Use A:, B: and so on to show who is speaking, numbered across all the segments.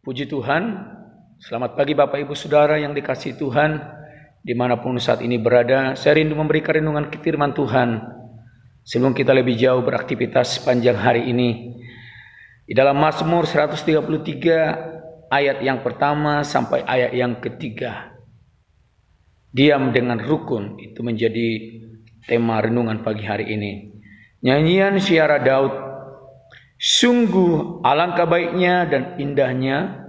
A: Puji Tuhan, selamat pagi Bapak Ibu Saudara yang dikasihi Tuhan, dimanapun saat ini berada. Saya rindu memberikan renungan firman Tuhan sebelum kita lebih jauh beraktivitas sepanjang hari ini. Di dalam Mazmur 133 ayat yang pertama sampai ayat yang ketiga. Diam dengan rukun, itu menjadi tema renungan pagi hari ini. Nyanyian Syiara Daud. Sungguh alangkah baiknya dan indahnya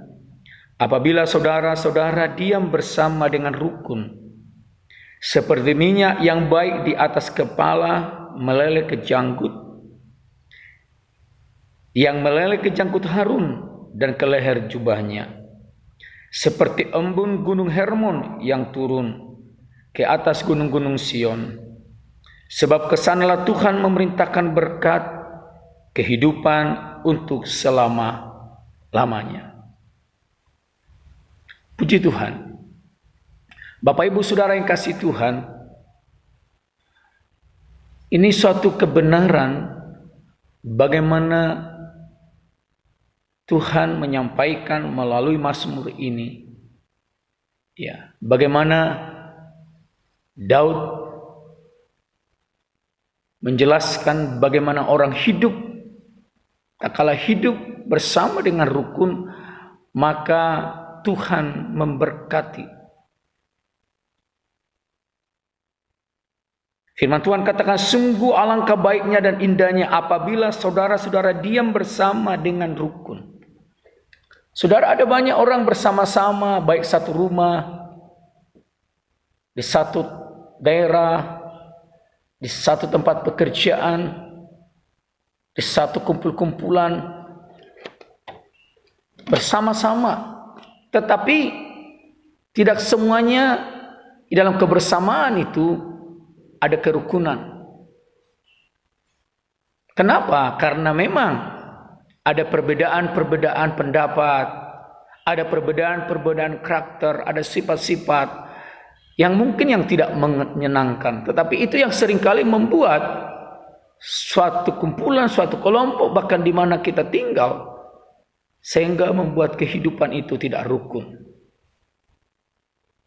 A: apabila saudara-saudara diam bersama dengan rukun. Seperti minyak yang baik di atas kepala meleleh ke janggut. Yang meleleh ke janggut Harun dan ke leher jubahnya. Seperti embun gunung Hermon yang turun ke atas gunung-gunung Sion. Sebab kesanalah Tuhan memerintahkan berkat kehidupan untuk selama-lamanya. Puji Tuhan. Bapak Ibu Saudara yang kasih Tuhan, ini suatu kebenaran bagaimana Tuhan menyampaikan melalui Mazmur ini. Ya, bagaimana Daud menjelaskan bagaimana orang hidup. Tak kala hidup bersama dengan rukun, maka Tuhan memberkati. Firman Tuhan katakan, sungguh alangkah baiknya dan indahnya apabila saudara-saudara diam bersama dengan rukun. Saudara, ada banyak orang bersama-sama, baik satu rumah, di satu daerah, di satu tempat pekerjaan, di satu kumpul-kumpulan bersama-sama, tetapi tidak semuanya di dalam kebersamaan itu ada kerukunan. Kenapa? Karena memang ada perbedaan-perbedaan pendapat, ada perbedaan-perbedaan karakter, ada sifat-sifat yang mungkin yang tidak menyenangkan, tetapi itu yang seringkali membuat suatu kumpulan, suatu kelompok, bahkan di mana kita tinggal, sehingga membuat kehidupan itu tidak rukun.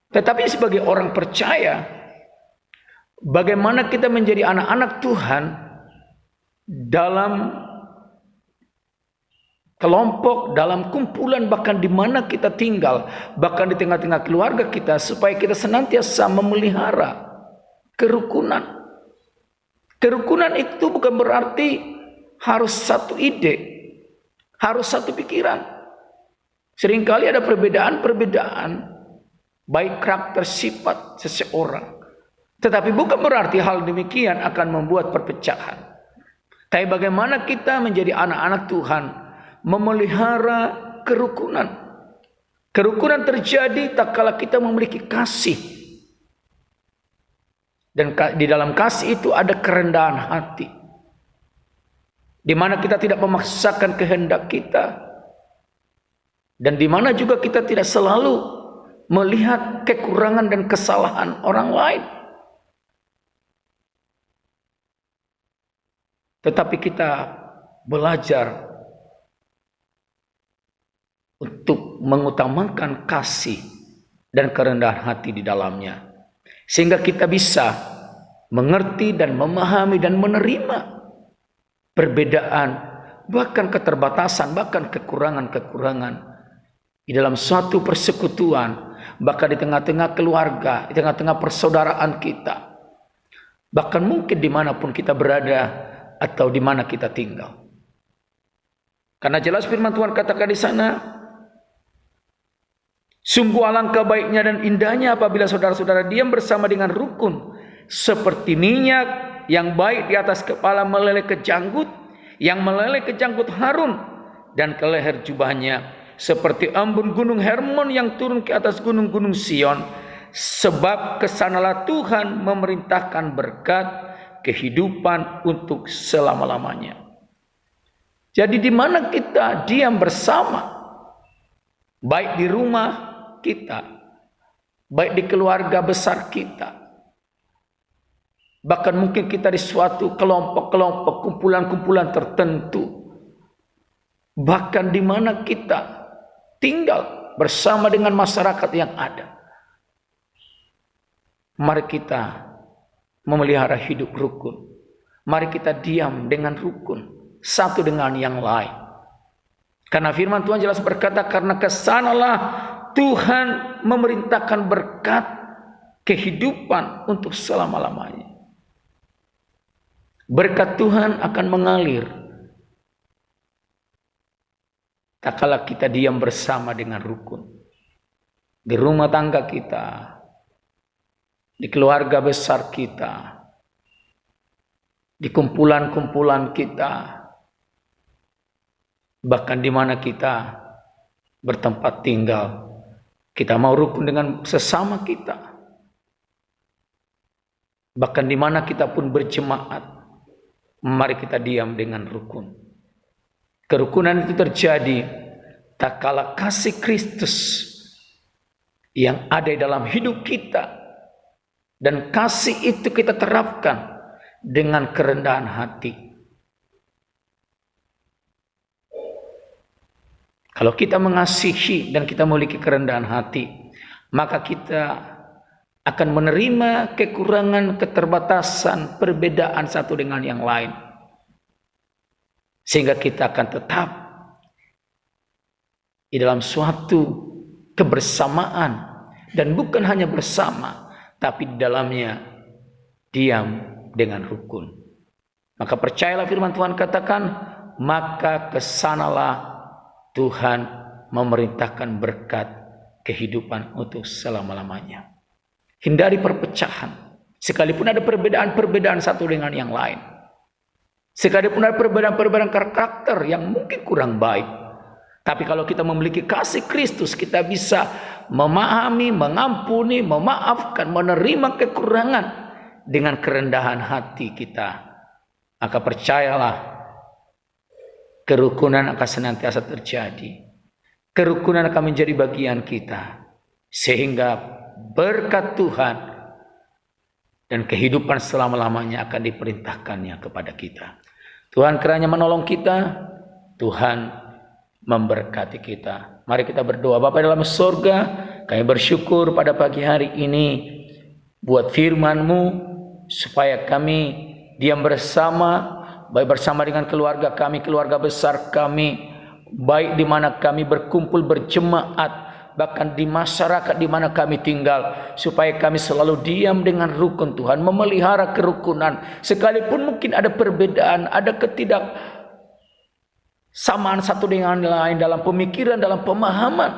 A: Tetapi sebagai orang percaya, bagaimana kita menjadi anak-anak Tuhan dalam kelompok, dalam kumpulan, bahkan di mana kita tinggal, bahkan di tengah-tengah keluarga kita, supaya kita senantiasa memelihara kerukunan. Kerukunan itu bukan berarti harus satu ide, harus satu pikiran. Seringkali ada perbedaan-perbedaan, baik karakter sifat seseorang. Tetapi bukan berarti hal demikian akan membuat perpecahan. Tapi bagaimana kita menjadi anak-anak Tuhan, memelihara kerukunan. Kerukunan terjadi tak kala kita memiliki kasih. Dan di dalam kasih itu ada kerendahan hati. Di mana kita tidak memaksakan kehendak kita. Dan di mana juga kita tidak selalu melihat kekurangan dan kesalahan orang lain. Tetapi kita belajar untuk mengutamakan kasih dan kerendahan hati di dalamnya. Sehingga kita bisa mengerti dan memahami dan menerima perbedaan, bahkan keterbatasan, bahkan kekurangan-kekurangan di dalam suatu persekutuan, bahkan di tengah-tengah keluarga, di tengah-tengah persaudaraan kita, bahkan mungkin dimanapun kita berada atau di mana kita tinggal. Karena jelas firman Tuhan katakan di sana, sungguh alangkah baiknya dan indahnya apabila saudara-saudara diam bersama dengan rukun, seperti minyak yang baik di atas kepala meleleh ke janggut, yang meleleh ke janggut Harun dan ke leher jubahnya, seperti embun gunung Hermon yang turun ke atas gunung-gunung Sion. Sebab kesanalah Tuhan memerintahkan berkat kehidupan untuk selama-lamanya. Jadi di mana kita diam bersama, baik di rumah kita, baik di keluarga besar kita, bahkan mungkin kita di suatu kelompok-kelompok, kumpulan-kumpulan tertentu, bahkan di mana kita tinggal bersama dengan masyarakat yang ada. Mari kita memelihara hidup rukun. Mari kita diam dengan rukun, satu dengan yang lain. Karena firman Tuhan jelas berkata, karena kesanalah Tuhan memerintahkan berkat kehidupan untuk selama-lamanya. Berkat Tuhan akan mengalir tak kala kita diam bersama dengan rukun. Di rumah tangga kita, di keluarga besar kita, di kumpulan-kumpulan kita, bahkan di mana kita bertempat tinggal, kita mau rukun dengan sesama kita. Bahkan di mana kita pun berjemaat, mari kita diam dengan rukun. Kerukunan itu terjadi tak kala kasih Kristus yang ada dalam hidup kita, dan kasih itu kita terapkan dengan kerendahan hati. Kalau kita mengasihi dan kita memiliki kerendahan hati, maka kita akan menerima kekurangan, keterbatasan, perbedaan satu dengan yang lain. Sehingga kita akan tetap di dalam suatu kebersamaan. Dan bukan hanya bersama, tapi di dalamnya diam dengan rukun. Maka percayalah firman Tuhan katakan, maka kesanalah Tuhan memerintahkan berkat kehidupan untuk selama-lamanya. Hindari perpecahan. Sekalipun ada perbedaan-perbedaan satu dengan yang lain. Sekalipun ada perbedaan-perbedaan karakter yang mungkin kurang baik. Tapi kalau kita memiliki kasih Kristus, kita bisa memahami, mengampuni, memaafkan, menerima kekurangan dengan kerendahan hati kita. Maka percayalah, kerukunan akan senantiasa terjadi. Kerukunan akan menjadi bagian kita. Sehingga berkat Tuhan dan kehidupan selama-lamanya akan diperintahkannya kepada kita. Tuhan kiranya menolong kita, Tuhan memberkati kita. Mari kita berdoa. Bapa dalam surga, kami bersyukur pada pagi hari ini buat firman-Mu, supaya kami diam bersama, baik bersama dengan keluarga kami, keluarga besar kami, baik di mana kami berkumpul berjemaat, bahkan di masyarakat di mana kami tinggal, supaya kami selalu diam dengan rukun Tuhan, memelihara kerukunan. Sekalipun mungkin ada perbedaan, ada ketidaksamaan satu dengan lain dalam pemikiran, dalam pemahaman,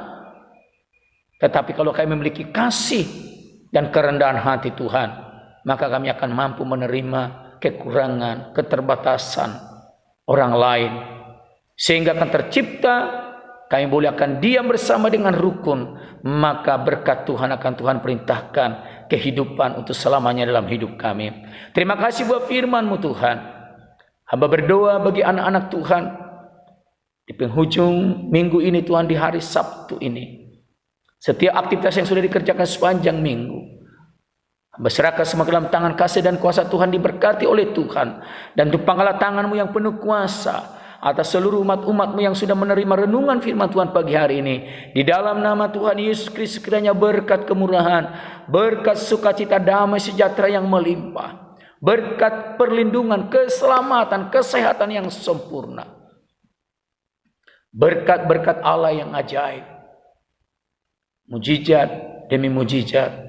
A: tetapi kalau kami memiliki kasih dan kerendahan hati Tuhan, maka kami akan mampu menerima kekurangan, keterbatasan orang lain, sehingga akan tercipta, kami boleh akan diam bersama dengan rukun. Maka berkat Tuhan akan Tuhan perintahkan kehidupan untuk selamanya dalam hidup kami. Terima kasih buat firman-Mu Tuhan. Hamba berdoa bagi anak-anak Tuhan di penghujung minggu ini Tuhan, di hari Sabtu ini, setiap aktivitas yang sudah dikerjakan sepanjang minggu, hamba serahkan semua ke dalam tangan kasih dan kuasa Tuhan, diberkati oleh Tuhan. Dan tumpangkanlah tangan-Mu yang penuh kuasa atas seluruh umat-umat-Mu yang sudah menerima renungan firman Tuhan pagi hari ini. Di dalam nama Tuhan Yesus Kristus, kiranya berkat kemurahan, berkat sukacita, damai sejahtera yang melimpah, berkat perlindungan, keselamatan, kesehatan yang sempurna, berkat-berkat Allah yang ajaib, mujizat demi mujizat,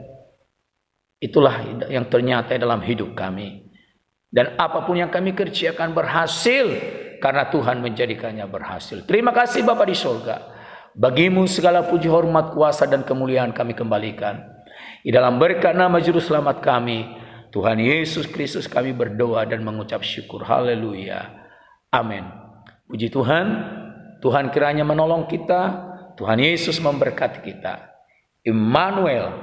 A: itulah yang ternyata dalam hidup kami. Dan apapun yang kami kerjakan berhasil, karena Tuhan menjadikannya berhasil. Terima kasih Bapa di surga. Bagi-Mu segala puji, hormat, kuasa, dan kemuliaan kami kembalikan. Di dalam berkat nama Juru Selamat kami, Tuhan Yesus Kristus, kami berdoa dan mengucap syukur. Haleluya. Amin. Puji Tuhan. Tuhan kiranya menolong kita. Tuhan Yesus memberkati kita. Immanuel.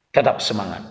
A: Tetap semangat.